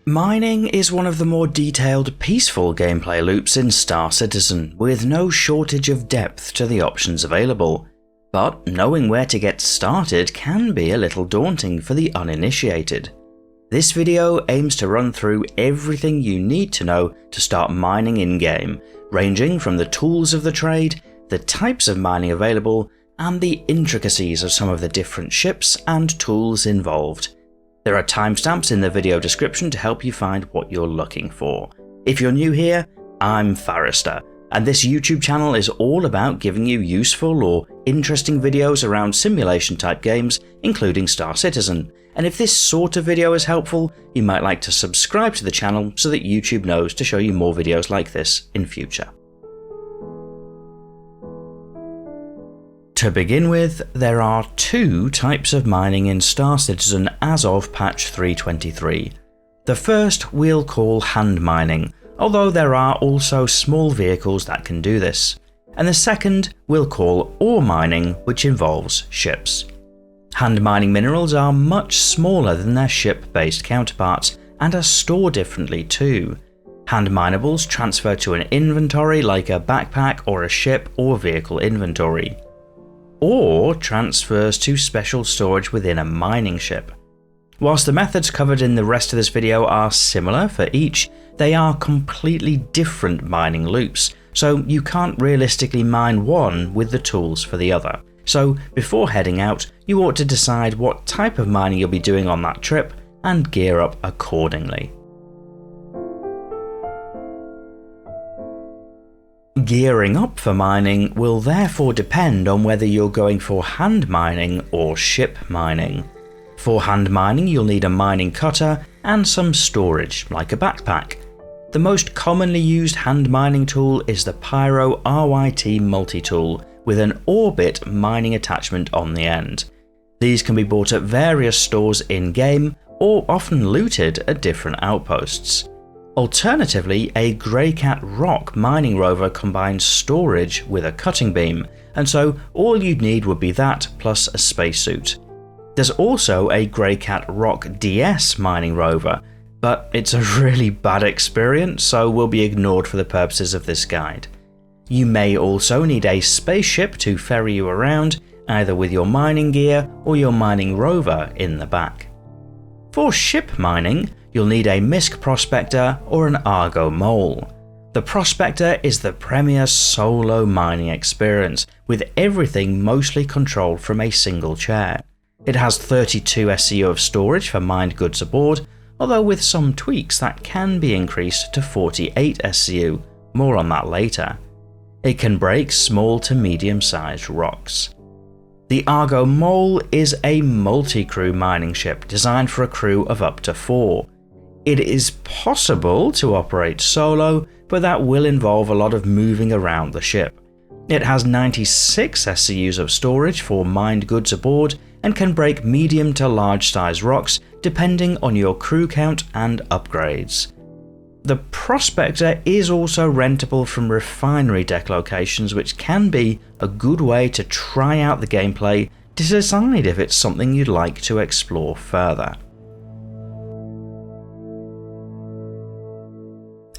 Mining is one of the more detailed, peaceful gameplay loops in Star Citizen, with no shortage of depth to the options available. But knowing where to get started can be a little daunting for the uninitiated. This video aims to run through everything you need to know to start mining in-game, ranging from the tools of the trade, the types of mining available, and the intricacies of some of the different ships and tools involved. There are timestamps in the video description to help you find what you're looking for. If you're new here, I'm Forrester, and this YouTube channel is all about giving you useful or interesting videos around simulation type games, including Star Citizen. And if this sort of video is helpful, you might like to subscribe to the channel so that YouTube knows to show you more videos like this in future. To begin with, there are two types of mining in Star Citizen as of patch 3.23. The first we'll call hand mining, although there are also small vehicles that can do this. And the second we'll call ore mining, which involves ships. Hand mining minerals are much smaller than their ship-based counterparts and are stored differently too. Hand minables transfer to an inventory like a backpack or a ship or vehicle inventory. Ore transfers to special storage within a mining ship. Whilst the methods covered in the rest of this video are similar for each, they are completely different mining loops, so you can't realistically mine one with the tools for the other. So before heading out, you ought to decide what type of mining you'll be doing on that trip and gear up accordingly. Gearing up for mining will therefore depend on whether you're going for hand mining or ship mining. For hand mining, you'll need a mining cutter and some storage, like a backpack. The most commonly used hand mining tool is the Pyro RYT multi-tool with an orbit mining attachment on the end. These can be bought at various stores in-game or often looted at different outposts. Alternatively, a Greycat rock mining rover combines storage with a cutting beam, and so all you'd need would be that plus a spacesuit. There's also a Greycat rock DS mining rover, but it's a really bad experience, so will be ignored for the purposes of this guide. You may also need a spaceship to ferry you around, either with your mining gear or your mining rover in the back. For ship mining, you'll need a MISC Prospector or an Argo Mole. The Prospector is the premier solo mining experience, with everything mostly controlled from a single chair. It has 32 SCU of storage for mined goods aboard, although with some tweaks that can be increased to 48 SCU, more on that later. It can break small to medium sized rocks. The Argo Mole is a multi-crew mining ship designed for a crew of up to 4. It is possible to operate solo, but that will involve a lot of moving around the ship. It has 96 SCUs of storage for mined goods aboard and can break medium to large size rocks depending on your crew count and upgrades. The Prospector is also rentable from refinery deck locations, which can be a good way to try out the gameplay to decide if it's something you'd like to explore further.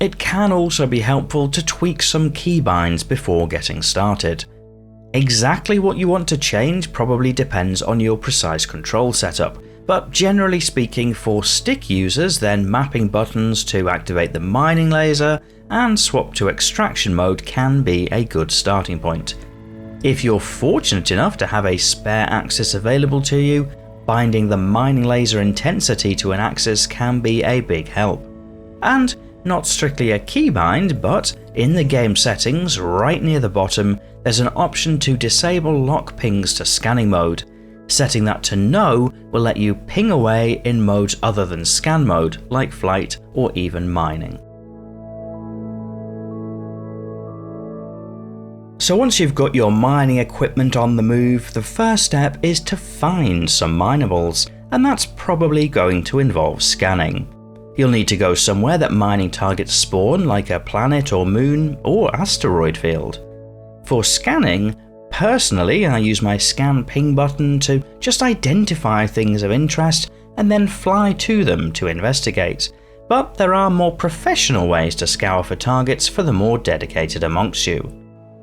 It can also be helpful to tweak some keybinds before getting started. Exactly what you want to change probably depends on your precise control setup, but generally speaking, for stick users, then mapping buttons to activate the mining laser and swap to extraction mode can be a good starting point. If you're fortunate enough to have a spare axis available to you, binding the mining laser intensity to an axis can be a big help. And not strictly a keybind, but in the game settings right near the bottom, there's an option to disable lock pings to scanning mode. Setting that to no will let you ping away in modes other than scan mode, like flight or even mining. So once you've got your mining equipment on the move, the first step is to find some minables, and that's probably going to involve scanning. You'll need to go somewhere that mining targets spawn, like a planet or moon or asteroid field. For scanning, personally I use my scan ping button to just identify things of interest and then fly to them to investigate, but there are more professional ways to scour for targets for the more dedicated amongst you.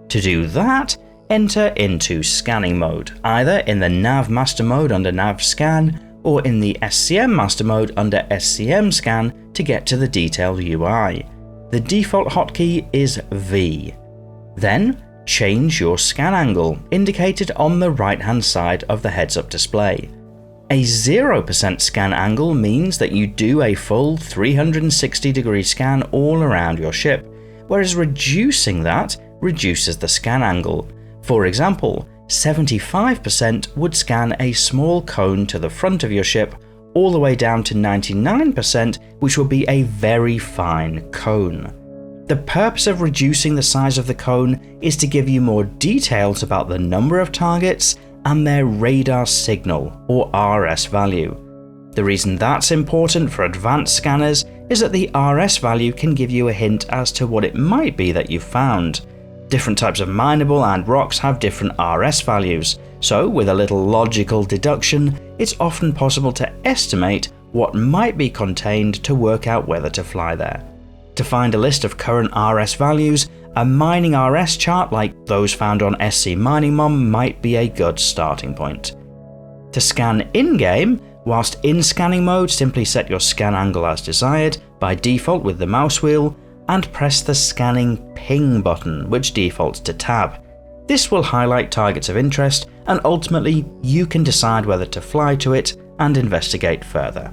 To do that, enter into scanning mode, either in the Nav Master mode under Nav Scan, or in the SCM Master mode under SCM Scan to get to the detailed UI. The default hotkey is V. Then, change your scan angle, indicated on the right-hand side of the heads-up display. A 0% scan angle means that you do a full 360-degree scan all around your ship, whereas reducing that reduces the scan angle. For example, 75% would scan a small cone to the front of your ship, all the way down to 99%, which would be a very fine cone. The purpose of reducing the size of the cone is to give you more details about the number of targets and their radar signal, or RS value. The reason that's important for advanced scanners is that the RS value can give you a hint as to what it might be that you've found. Different types of mineable and rocks have different RS values, so with a little logical deduction, it's often possible to estimate what might be contained to work out whether to fly there. To find a list of current RS values, a mining RS chart like those found on SC Mining Mom might be a good starting point. To scan in-game, whilst in scanning mode, simply set your scan angle as desired, by default with the mouse wheel, and press the scanning ping button, which defaults to tab. This will highlight targets of interest, and ultimately you can decide whether to fly to it and investigate further.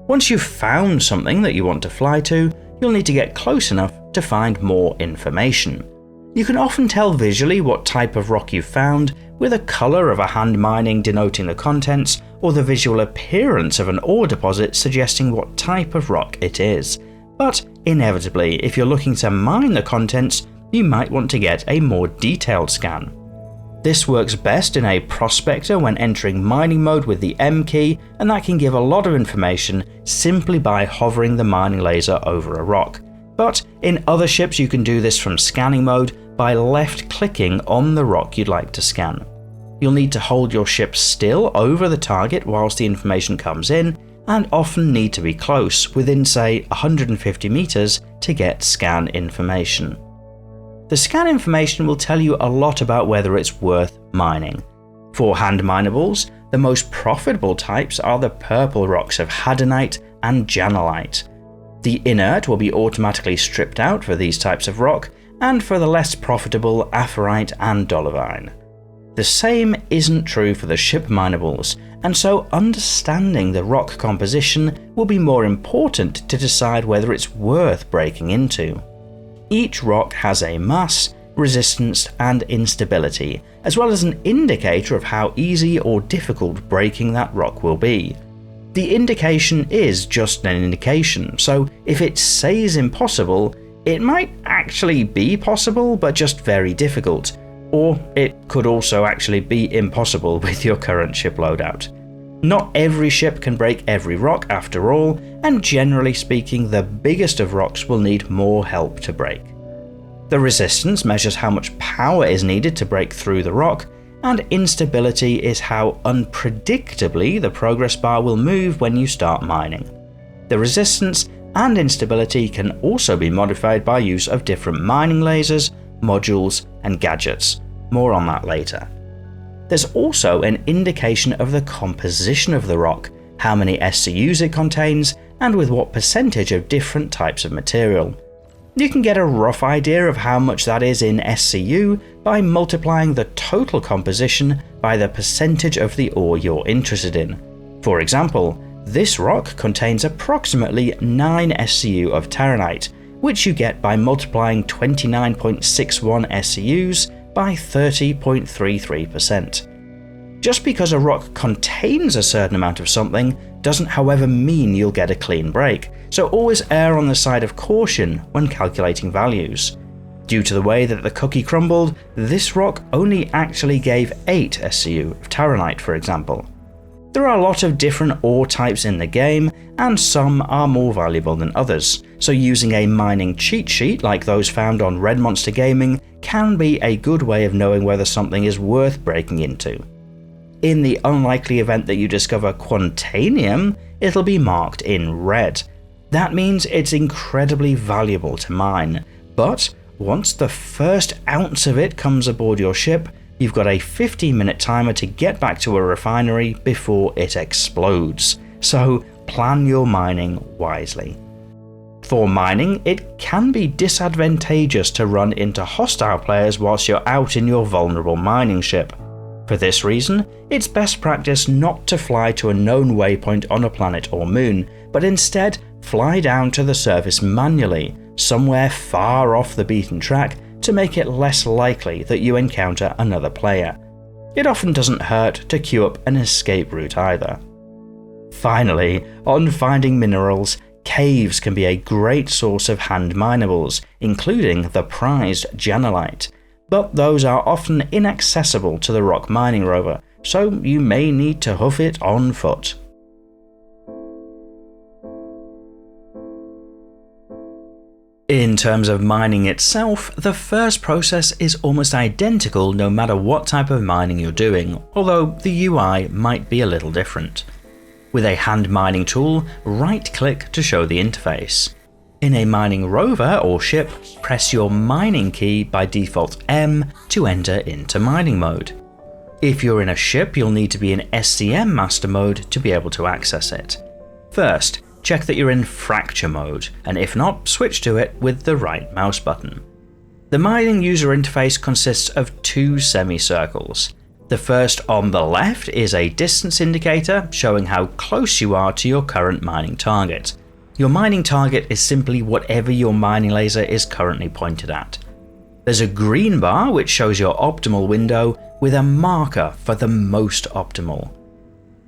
Once you've found something that you want to fly to, you'll need to get close enough to find more information. You can often tell visually what type of rock you've found, with a colour of a hand mining denoting the contents, or the visual appearance of an ore deposit suggesting what type of rock it is. But inevitably, if you're looking to mine the contents, you might want to get a more detailed scan. This works best in a prospector when entering mining mode with the M key, and that can give a lot of information simply by hovering the mining laser over a rock. But in other ships you can do this from scanning mode by left clicking on the rock you'd like to scan. You'll need to hold your ship still over the target whilst the information comes in, and often need to be close, within say 150 meters, to get scan information. The scan information will tell you a lot about whether it's worth mining. For hand minables, the most profitable types are the purple rocks of hadanite and janelite. The inert will be automatically stripped out for these types of rock, and for the less profitable aphorite and dolomite. The same isn't true for the ship minables, and so understanding the rock composition will be more important to decide whether it's worth breaking into. Each rock has a mass, resistance, and instability, as well as an indicator of how easy or difficult breaking that rock will be. The indication is just an indication, so if it says impossible, it might actually be possible but just very difficult, or it could also actually be impossible with your current ship loadout. Not every ship can break every rock after all, and generally speaking the biggest of rocks will need more help to break. The resistance measures how much power is needed to break through the rock, and instability is how unpredictably the progress bar will move when you start mining. The resistance and instability can also be modified by use of different mining lasers, modules, and gadgets. More on that later. There's also an indication of the composition of the rock, how many SCUs it contains, and with what percentage of different types of material. You can get a rough idea of how much that is in SCU by multiplying the total composition by the percentage of the ore you're interested in. For example, this rock contains approximately 9 SCU of taranite, which you get by multiplying 29.61 SCUs by 30.33%. Just because a rock contains a certain amount of something doesn't however mean you'll get a clean break, so always err on the side of caution when calculating values. Due to the way that the cookie crumbled, this rock only actually gave 8 SCU of taranite, for example. There are a lot of different ore types in the game, and some are more valuable than others, so using a mining cheat sheet like those found on Red Monster Gaming can be a good way of knowing whether something is worth breaking into. In the unlikely event that you discover Quantanium, it'll be marked in red. That means it's incredibly valuable to mine, but once the first ounce of it comes aboard your ship, you've got a 15-minute timer to get back to a refinery before it explodes, so plan your mining wisely. For mining, it can be disadvantageous to run into hostile players whilst you're out in your vulnerable mining ship. For this reason, it's best practice not to fly to a known waypoint on a planet or moon, but instead fly down to the surface manually, somewhere far off the beaten track, to make it less likely that you encounter another player. It often doesn't hurt to queue up an escape route either. Finally, on finding minerals, caves can be a great source of hand minables, including the prized janelite, but those are often inaccessible to the rock mining rover, so you may need to hoof it on foot. In terms of mining itself, the first process is almost identical no matter what type of mining you're doing, although the UI might be a little different. With a hand mining tool, right-click to show the interface. In a mining rover or ship, press your mining key, by default M, to enter into mining mode. If you're in a ship, you'll need to be in SCM master mode to be able to access it. First, check that you're in fracture mode, and if not, switch to it with the right mouse button. The mining user interface consists of two semicircles. The first on the left is a distance indicator showing how close you are to your current mining target. Your mining target is simply whatever your mining laser is currently pointed at. There's a green bar which shows your optimal window with a marker for the most optimal.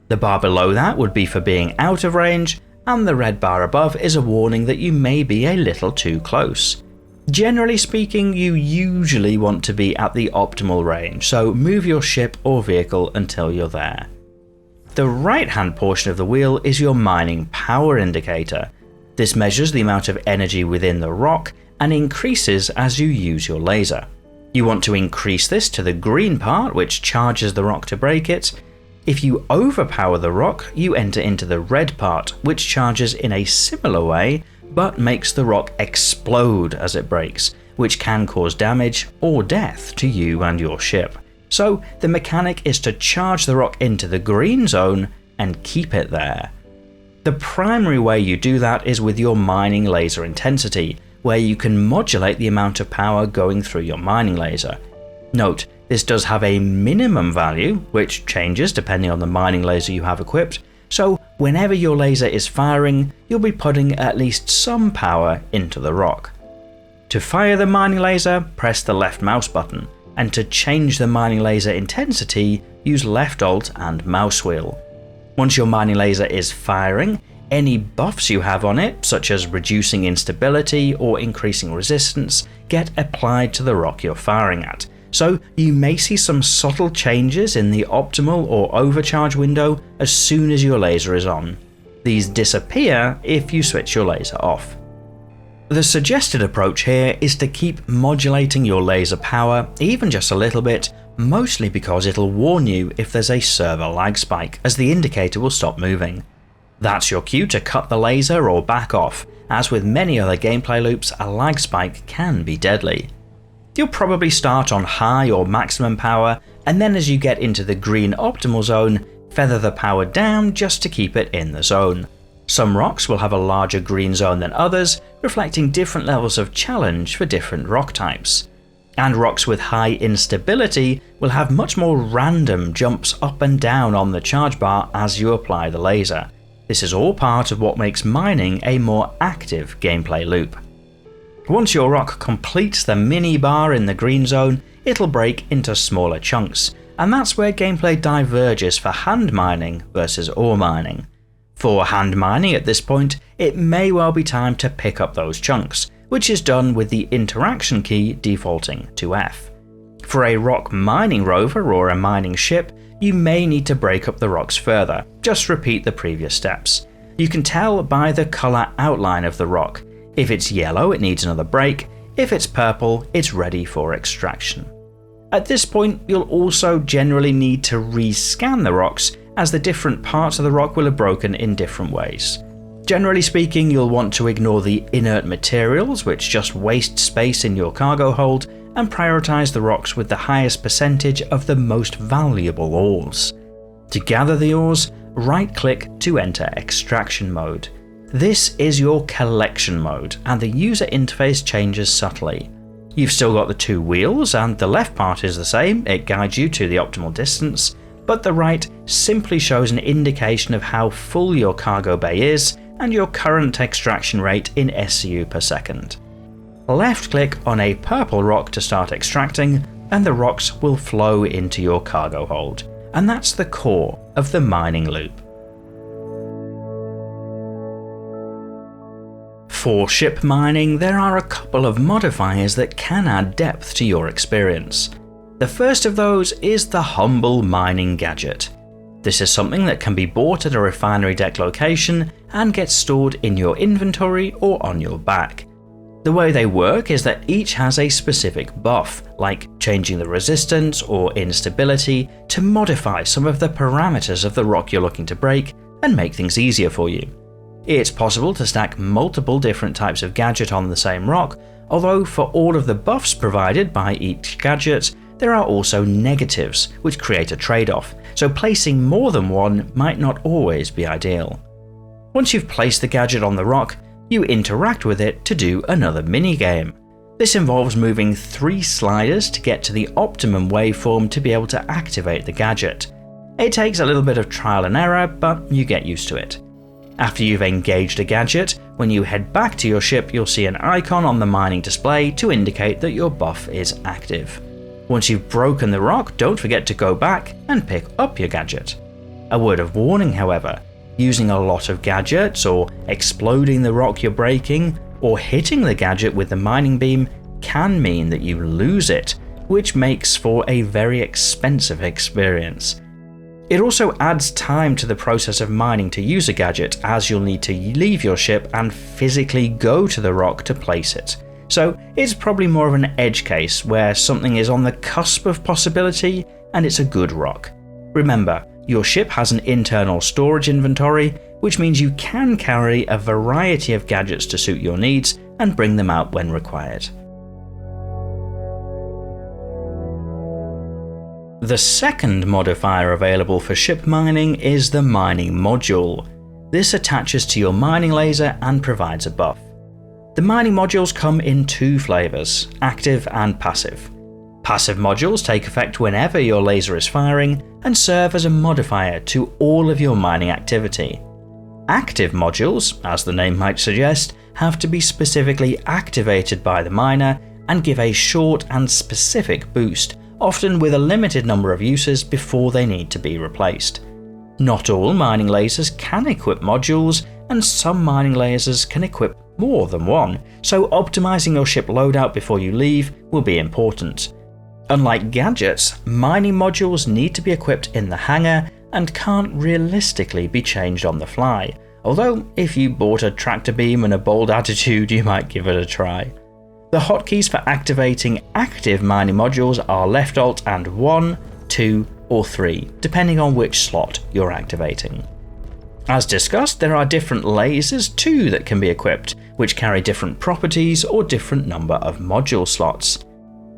The bar below that would be for being out of range, and the red bar above is a warning that you may be a little too close. Generally speaking, you usually want to be at the optimal range, so move your ship or vehicle until you're there. The right-hand portion of the wheel is your mining power indicator. This measures the amount of energy within the rock and increases as you use your laser. You want to increase this to the green part, which charges the rock to break it. If you overpower the rock, you enter into the red part, which charges in a similar way, but makes the rock explode as it breaks, which can cause damage or death to you and your ship. So the mechanic is to charge the rock into the green zone and keep it there. The primary way you do that is with your mining laser intensity, where you can modulate the amount of power going through your mining laser. Note, this does have a minimum value, which changes depending on the mining laser you have equipped, so whenever your laser is firing, you'll be putting at least some power into the rock. To fire the mining laser, press the left mouse button, and to change the mining laser intensity, use left alt and mouse wheel. Once your mining laser is firing, any buffs you have on it, such as reducing instability or increasing resistance, get applied to the rock you're firing at. So you may see some subtle changes in the optimal or overcharge window as soon as your laser is on. These disappear if you switch your laser off. The suggested approach here is to keep modulating your laser power even just a little bit, mostly because it'll warn you if there's a server lag spike, as the indicator will stop moving. That's your cue to cut the laser or back off, as with many other gameplay loops, a lag spike can be deadly. You'll probably start on high or maximum power, and then as you get into the green optimal zone, feather the power down just to keep it in the zone. Some rocks will have a larger green zone than others, reflecting different levels of challenge for different rock types. And rocks with high instability will have much more random jumps up and down on the charge bar as you apply the laser. This is all part of what makes mining a more active gameplay loop. Once your rock completes the mini bar in the green zone, it'll break into smaller chunks, and that's where gameplay diverges for hand mining versus ore mining. For hand mining at this point, it may well be time to pick up those chunks, which is done with the interaction key defaulting to F. For a rock mining rover or a mining ship, you may need to break up the rocks further, just repeat the previous steps. You can tell by the colour outline of the rock. If it's yellow, it needs another break. If it's purple, it's ready for extraction. At this point, you'll also generally need to rescan the rocks, as the different parts of the rock will have broken in different ways. Generally speaking, you'll want to ignore the inert materials, which just waste space in your cargo hold, and prioritize the rocks with the highest percentage of the most valuable ores. To gather the ores, right-click to enter extraction mode. This is your collection mode, and the user interface changes subtly. You've still got the two wheels, and the left part is the same, it guides you to the optimal distance, but the right simply shows an indication of how full your cargo bay is and your current extraction rate in SCU per second. Left-click on a purple rock to start extracting, and the rocks will flow into your cargo hold, and that's the core of the mining loop. For ship mining, there are a couple of modifiers that can add depth to your experience. The first of those is the humble mining gadget. This is something that can be bought at a refinery deck location and gets stored in your inventory or on your back. The way they work is that each has a specific buff, like changing the resistance or instability to modify some of the parameters of the rock you're looking to break and make things easier for you. It's possible to stack multiple different types of gadget on the same rock, although for all of the buffs provided by each gadget, there are also negatives, which create a trade-off, so placing more than one might not always be ideal. Once you've placed the gadget on the rock, you interact with it to do another minigame. This involves moving 3 sliders to get to the optimum waveform to be able to activate the gadget. It takes a little bit of trial and error, but you get used to it. After you've engaged a gadget, when you head back to your ship, you'll see an icon on the mining display to indicate that your buff is active. Once you've broken the rock, don't forget to go back and pick up your gadget. A word of warning, however, using a lot of gadgets or exploding the rock you're breaking or hitting the gadget with the mining beam can mean that you lose it, which makes for a very expensive experience. It also adds time to the process of mining to use a gadget, as you'll need to leave your ship and physically go to the rock to place it. So it's probably more of an edge case where something is on the cusp of possibility and it's a good rock. Remember, your ship has an internal storage inventory, which means you can carry a variety of gadgets to suit your needs and bring them out when required. The second modifier available for ship mining is the mining module. This attaches to your mining laser and provides a buff. The mining modules come in 2 flavors, active and passive. Passive modules take effect whenever your laser is firing and serve as a modifier to all of your mining activity. Active modules, as the name might suggest, have to be specifically activated by the miner and give a short and specific boost, often with a limited number of uses before they need to be replaced. Not all mining lasers can equip modules, and some mining lasers can equip more than one, so optimizing your ship loadout before you leave will be important. Unlike gadgets, mining modules need to be equipped in the hangar and can't realistically be changed on the fly, although if you bought a tractor beam and a bold attitude, you might give it a try. The hotkeys for activating active mining modules are left alt and 1, 2, or 3, depending on which slot you're activating. As discussed, there are different lasers too that can be equipped, which carry different properties or different number of module slots.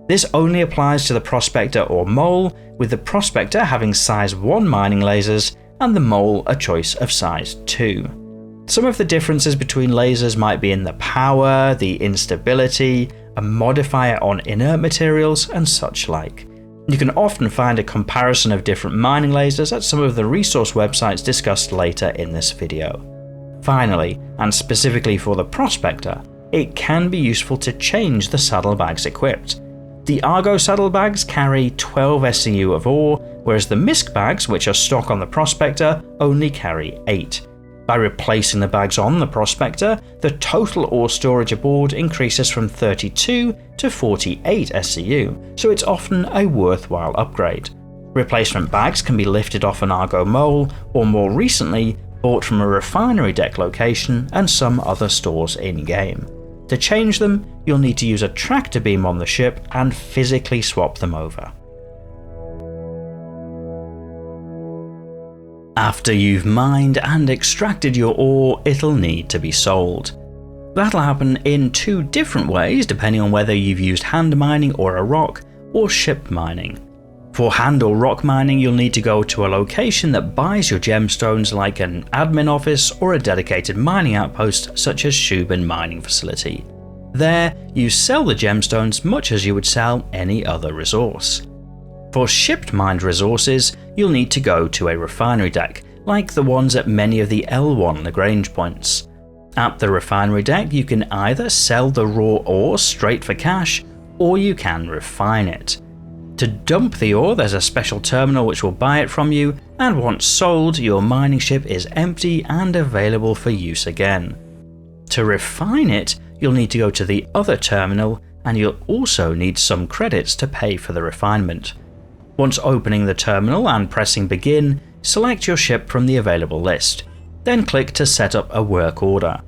This only applies to the Prospector or Mole, with the Prospector having size 1 mining lasers and the Mole a choice of size 2. Some of the differences between lasers might be in the power, the instability, a modifier on inert materials, and such like. You can often find a comparison of different mining lasers at some of the resource websites discussed later in this video. Finally, and specifically for the Prospector, it can be useful to change the saddlebags equipped. The Argo saddlebags carry 12 SCU of ore, whereas the MISC bags, which are stock on the Prospector, only carry 8. By replacing the bags on the Prospector, the total ore storage aboard increases from 32 to 48 SCU, so it's often a worthwhile upgrade. Replacement bags can be lifted off an Argo Mole, or more recently, bought from a refinery deck location and some other stores in-game. To change them, you'll need to use a tractor beam on the ship and physically swap them over. After you've mined and extracted your ore, it'll need to be sold. That'll happen in two different ways depending on whether you've used hand mining or a rock, or ship mining. For hand or rock mining, you'll need to go to a location that buys your gemstones, like an admin office or a dedicated mining outpost such as Keybinds mining facility. There, you sell the gemstones much as you would sell any other resource. For shipped mined resources, you'll need to go to a refinery deck, like the ones at many of the L1 Lagrange points. At the refinery deck, you can either sell the raw ore straight for cash, or you can refine it. To dump the ore, there's a special terminal which will buy it from you, and once sold, your mining ship is empty and available for use again. To refine it, you'll need to go to the other terminal, and you'll also need some credits to pay for the refinement. Once opening the terminal and pressing begin, select your ship from the available list. Then click to set up a work order.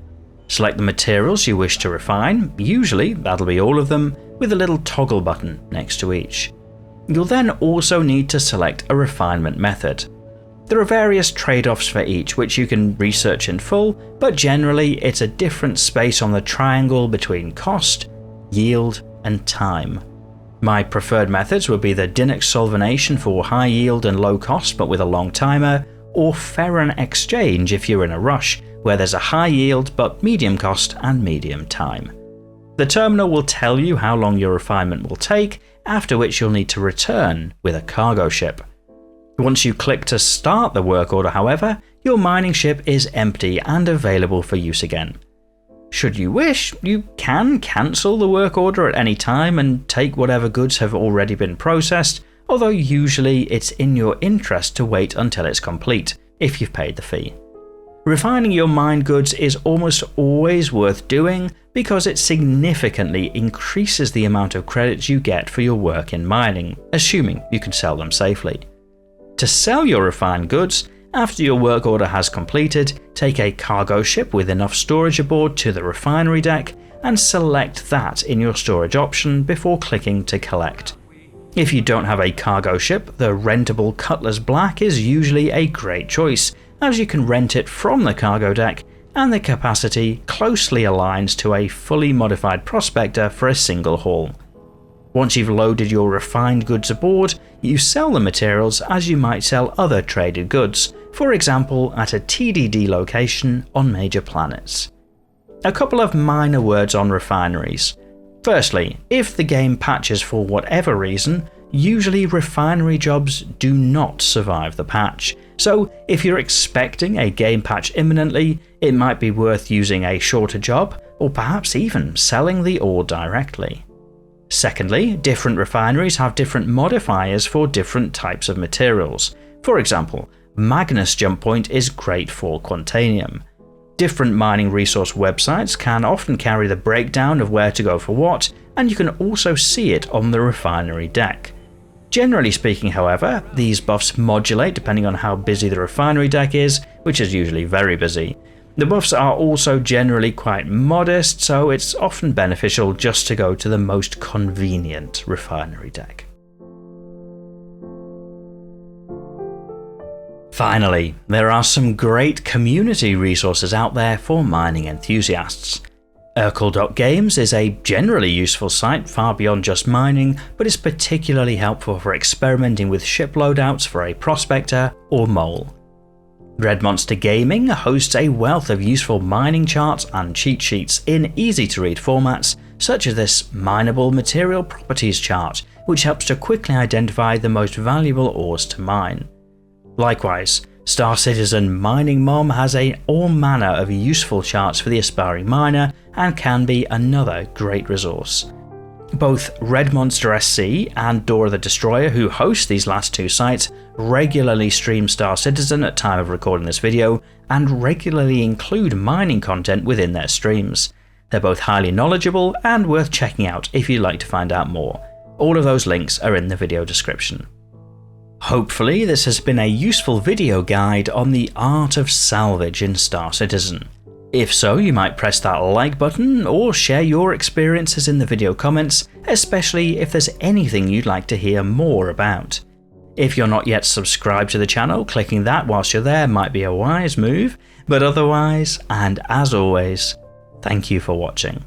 Select the materials you wish to refine, usually that'll be all of them, with a little toggle button next to each. You'll then also need to select a refinement method. There are various trade-offs for each which you can research in full, but generally it's a different space on the triangle between cost, yield, and time. My preferred methods would be the Dinux solvanation for high yield and low cost but with a long timer, or Ferron exchange if you're in a rush, where there's a high yield but medium cost and medium time. The terminal will tell you how long your refinement will take, after which you'll need to return with a cargo ship. Once you click to start the work order, however, your mining ship is empty and available for use again. Should you wish, you can cancel the work order at any time and take whatever goods have already been processed, although usually it's in your interest to wait until it's complete, if you've paid the fee. Refining your mined goods is almost always worth doing because it significantly increases the amount of credits you get for your work in mining, assuming you can sell them safely. To sell your refined goods, after your work order has completed, take a cargo ship with enough storage aboard to the refinery deck and select that in your storage option before clicking to collect. If you don't have a cargo ship, the rentable Cutlass Black is usually a great choice, as you can rent it from the cargo deck and the capacity closely aligns to a fully modified prospector for a single haul. Once you've loaded your refined goods aboard, you sell the materials as you might sell other traded goods, for example at a TDD location on major planets. A couple of minor words on refineries. Firstly, if the game patches for whatever reason, usually refinery jobs do not survive the patch, so if you're expecting a game patch imminently, it might be worth using a shorter job, or perhaps even selling the ore directly. Secondly, different refineries have different modifiers for different types of materials. For example, Magnus Jump Point is great for Quantanium. Different mining resource websites can often carry the breakdown of where to go for what, and you can also see it on the refinery deck. Generally speaking, however, these buffs modulate depending on how busy the refinery deck is, which is usually very busy. The buffs are also generally quite modest, so it's often beneficial just to go to the most convenient refinery deck. Finally, there are some great community resources out there for mining enthusiasts. Urkel.games is a generally useful site far beyond just mining, but is particularly helpful for experimenting with ship loadouts for a prospector or mole. Red Monster Gaming hosts a wealth of useful mining charts and cheat sheets in easy-to-read formats, such as this mineable material properties chart, which helps to quickly identify the most valuable ores to mine. Likewise, Star Citizen Mining Mom has all manner of useful charts for the aspiring miner and can be another great resource. Both Red Monster SC and Dora the Destroyer, who host these last two sites, regularly stream Star Citizen at time of recording this video and regularly include mining content within their streams. They're both highly knowledgeable and worth checking out if you'd like to find out more. All of those links are in the video description. Hopefully this has been a useful video guide on the art of salvage in Star Citizen. If so, you might press that like button or share your experiences in the video comments, especially if there's anything you'd like to hear more about. If you're not yet subscribed to the channel, clicking that whilst you're there might be a wise move, but otherwise, and as always, thank you for watching.